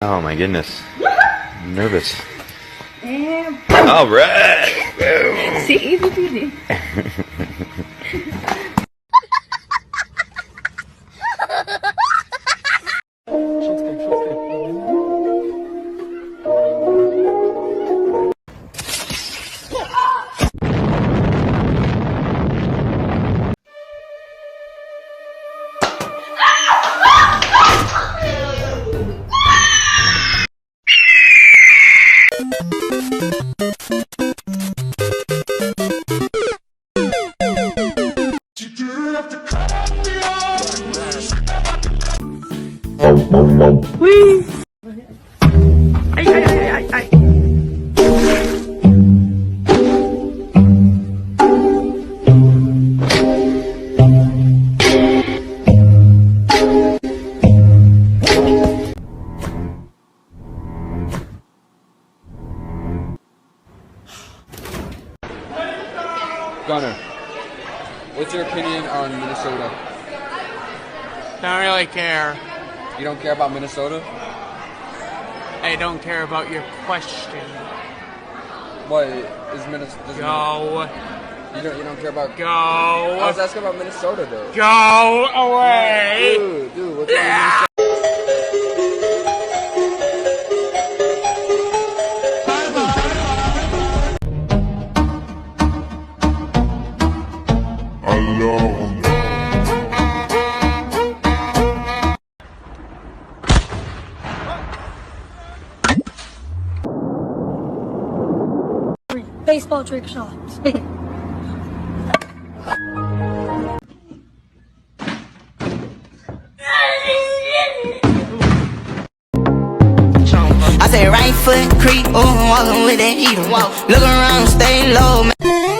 Oh my goodness. I'm nervous. And All right. see, easy peasy. Whee! Ay, ay, ay, ay, ay. Gunner, what's your opinion on Minnesota? Don't really care. You don't care about Minnesota? I don't care about your question. What is Minnesota? Go. You don't care about. Go. I was asking about Minnesota though. Go away. Dude, what's wrong with Minnesota? Baseball trick shots. I say right foot creep, oh, I'm walking with that heater. Look around, stay low, man.